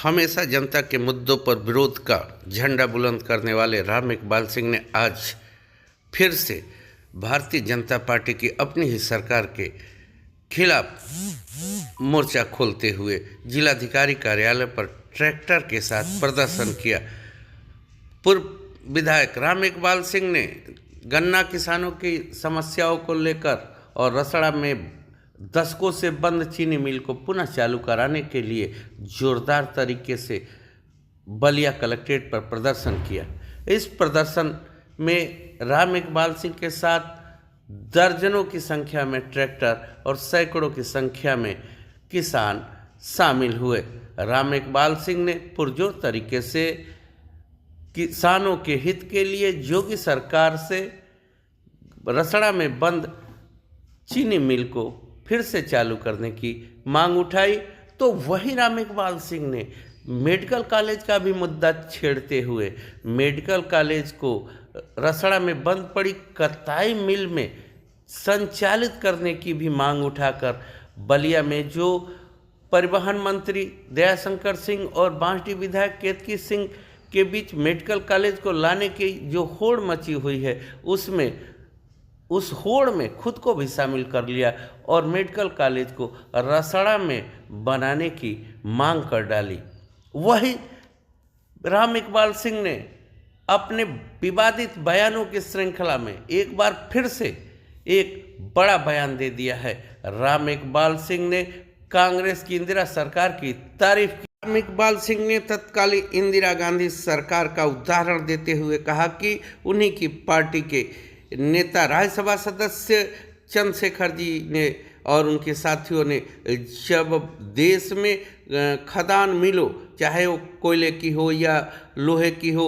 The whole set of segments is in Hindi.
हमेशा जनता के मुद्दों पर विरोध का झंडा बुलंद करने वाले राम इकबाल सिंह ने आज फिर से भारतीय जनता पार्टी की अपनी ही सरकार के खिलाफ मोर्चा खोलते हुए जिलाधिकारी कार्यालय पर ट्रैक्टर के साथ प्रदर्शन किया। पूर्व विधायक राम इकबाल सिंह ने गन्ना किसानों की समस्याओं को लेकर और रसड़ा में दशकों से बंद चीनी मिल को पुनः चालू कराने के लिए जोरदार तरीके से बलिया कलेक्ट्रेट पर प्रदर्शन किया। इस प्रदर्शन में राम इकबाल सिंह के साथ दर्जनों की संख्या में ट्रैक्टर और सैकड़ों की संख्या में किसान शामिल हुए। राम इकबाल सिंह ने पुरजोर तरीके से किसानों के हित के लिए योगी सरकार से रसड़ा में बंद चीनी मिल को फिर से चालू करने की मांग उठाई। तो वही राम इकबाल सिंह ने मेडिकल कॉलेज का भी मुद्दा छेड़ते हुए मेडिकल कॉलेज को रसड़ा में बंद पड़ी कताई मिल में संचालित करने की भी मांग उठाकर बलिया में जो परिवहन मंत्री दयाशंकर सिंह और बांसडी विधायक केतकी सिंह के बीच मेडिकल कॉलेज को लाने की जो होड़ मची हुई है उस होड़ में खुद को भी शामिल कर लिया और मेडिकल कॉलेज को रसड़ा में बनाने की मांग कर डाली। वही राम इकबाल सिंह ने अपने विवादित बयानों की श्रृंखला में एक बार फिर से एक बड़ा बयान दे दिया है। राम इकबाल सिंह ने कांग्रेस की इंदिरा सरकार की तारीफ की। राम इकबाल सिंह ने तत्कालीन इंदिरा गांधी सरकार का उदाहरण देते हुए कहा कि उन्हीं की पार्टी के नेता राज्यसभा सदस्य चंद्रशेखर जी ने और उनके साथियों ने जब देश में खदान मिलों, चाहे वो कोयले की हो या लोहे की हो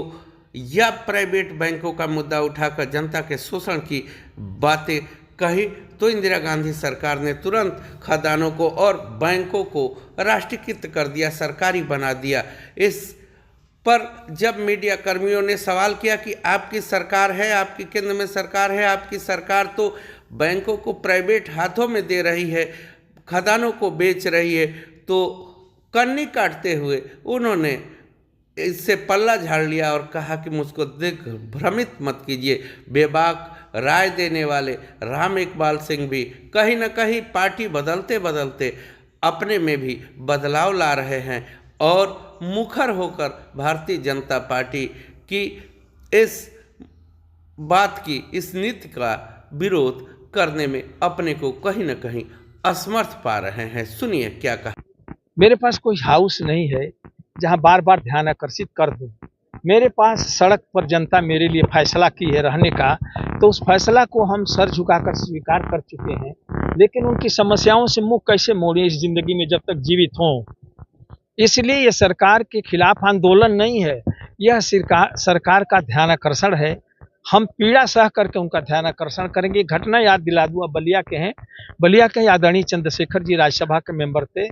या प्राइवेट बैंकों का मुद्दा उठाकर जनता के शोषण की बातें कही, तो इंदिरा गांधी सरकार ने तुरंत खदानों को और बैंकों को राष्ट्रीयकृत कर दिया, सरकारी बना दिया। इस पर जब मीडिया कर्मियों ने सवाल किया कि आपकी सरकार है, आपकी केंद्र में सरकार है, आपकी सरकार तो बैंकों को प्राइवेट हाथों में दे रही है, खदानों को बेच रही है, तो कन्नी काटते हुए उन्होंने इससे पल्ला झाड़ लिया और कहा कि मुझको दिग्भ्रमित मत कीजिए। बेबाक राय देने वाले राम इकबाल सिंह भी कहीं न कहीं पार्टी बदलते बदलते अपने में भी बदलाव ला रहे हैं और मुखर होकर भारतीय जनता पार्टी की इस बात की, इस नीति का विरोध करने में अपने को कहीं न कहीं असमर्थ पा रहे हैं। सुनिए क्या कहा। मेरे पास कोई हाउस नहीं है जहां बार बार ध्यान आकर्षित कर दूं। मेरे पास सड़क पर जनता मेरे लिए फैसला की है रहने का, तो उस फैसला को हम सर झुकाकर स्वीकार कर चुके हैं। लेकिन उनकी समस्याओं से मुंह कैसे मोड़े इस जिंदगी में जब तक जीवित हों। इसलिए ये सरकार के खिलाफ आंदोलन नहीं है, यह सरकार का ध्यानाकर्षण है। हम पीड़ा सह करके उनका ध्यानाकर्षण करेंगे। घटना याद दिला दूं, बलिया के हैं। बलिया के आदरणीय चंद्रशेखर जी राज्यसभा के मेंबर थे।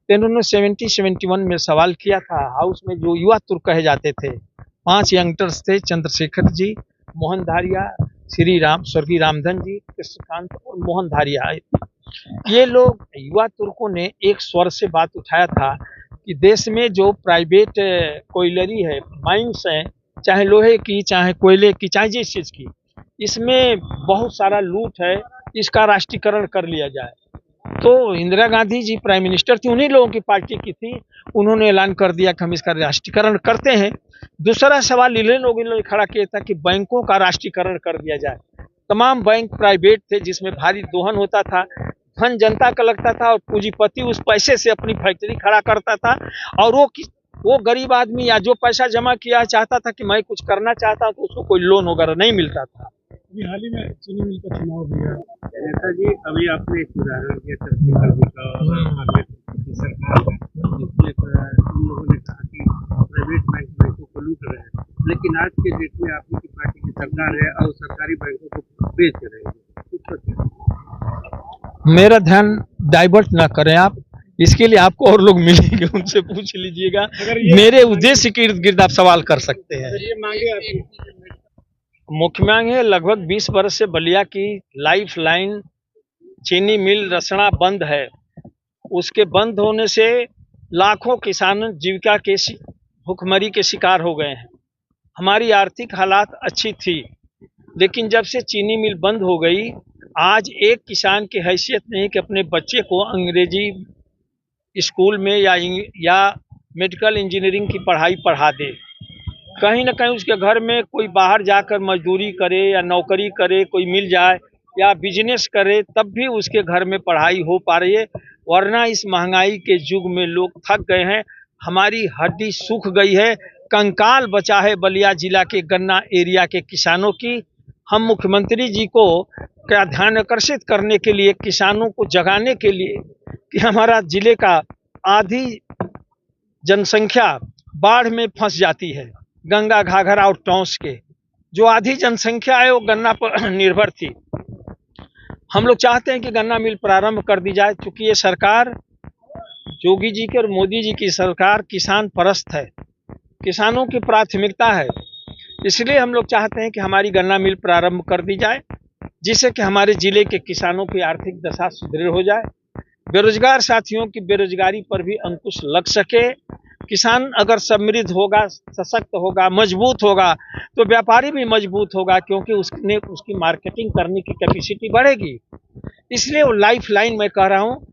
उन्होंने 71 में सवाल किया था हाउस में, जो युवा तुर्क कहे जाते थे। 5 यंगस्टर्स थे, चंद्रशेखर जी, मोहन धारिया, स्वर्गीय रामधन जी, कृष्णकांत और मोहन धारिया। ये लोग युवा तुर्कों ने एक स्वर से बात उठाया था कि देश में जो प्राइवेट कोयलरी है, माइंस हैं, चाहे लोहे की, चाहे कोयले की, चाहे जिस चीज की, इसमें बहुत सारा लूट है, इसका राष्ट्रीयकरण कर लिया जाए। तो इंदिरा गांधी जी प्राइम मिनिस्टर थी, उन्हीं लोगों की पार्टी की थी, उन्होंने ऐलान कर दिया कि हम इसका राष्ट्रीयकरण करते हैं। दूसरा सवाल इन लोगों ने खड़ा किया था कि बैंकों का राष्ट्रीयकरण कर दिया जाए। तमाम बैंक प्राइवेट थे जिसमें भारी दोहन होता था, धन जनता का लगता था और पूंजीपति उस पैसे से अपनी फैक्ट्री खड़ा करता था और वो गरीब आदमी या जो पैसा जमा किया चाहता था कि मैं कुछ करना चाहता हूं, तो उसको कोई लोन वगैरह नहीं मिलता था। अभी हाल ही में चीनी मिल का चुनाव भी है नेता जी। अभी आपने एक उदाहरण दिया चंद्रशेखर जी का और सरकार का, जिसमें उन लोगों ने कहा कि प्राइवेट बैंकों को लूट रहे हैं, लेकिन आज के डेट में आप की पार्टी की सरकार है और सरकारी बैंकों को बेच रहे हैं। मेरा ध्यान डाइवर्ट ना करें आप, इसके लिए आपको और लोग मिलेंगे, उनसे पूछ लीजिएगा। मेरे उद्देश्य के इर्द गिर्द आप सवाल कर सकते हैं। ये मांगे मुख्य मांग है, लगभग 20 वर्ष से बलिया की लाइफ लाइन चीनी मिल रसड़ा बंद है। उसके बंद होने से लाखों किसान जीविका के भुखमरी के शिकार हो गए हैं। हमारी आर्थिक हालात अच्छी थी, लेकिन जब से चीनी मिल बंद हो गई, आज एक किसान की हैसियत नहीं कि अपने बच्चे को अंग्रेजी स्कूल में या मेडिकल इंजीनियरिंग की पढ़ाई पढ़ा दे। कहीं ना कहीं उसके घर में कोई बाहर जाकर मजदूरी करे या नौकरी करे, कोई मिल जाए या बिजनेस करे, तब भी उसके घर में पढ़ाई हो पा रही है। वरना इस महंगाई के युग में लोग थक गए हैं, हमारी हड्डी सूख गई है, कंकाल बचा है बलिया जिला के गन्ना एरिया के किसानों की। हम मुख्यमंत्री जी को क्या ध्यान आकर्षित करने के लिए, किसानों को जगाने के लिए कि हमारा जिले का आधी जनसंख्या बाढ़ में फंस जाती है, गंगा घाघरा और टॉन्स के जो आधी जनसंख्या है वो गन्ना पर निर्भर थी। हम लोग चाहते हैं कि गन्ना मिल प्रारंभ कर दी जाए, क्योंकि ये सरकार योगी जी की और मोदी जी की सरकार किसान परस्त है, किसानों की प्राथमिकता है। इसलिए हम लोग चाहते हैं कि हमारी गन्ना मिल प्रारंभ कर दी जाए, जिससे कि हमारे जिले के किसानों की आर्थिक दशा सुदृढ़ हो जाए, बेरोजगार साथियों की बेरोजगारी पर भी अंकुश लग सके। किसान अगर समृद्ध होगा, सशक्त होगा, मजबूत होगा, तो व्यापारी भी मजबूत होगा, क्योंकि उसकी मार्केटिंग करने की कैपेसिटी बढ़ेगी। इसलिए वो लाइफ लाइन मैं कह रहा हूँ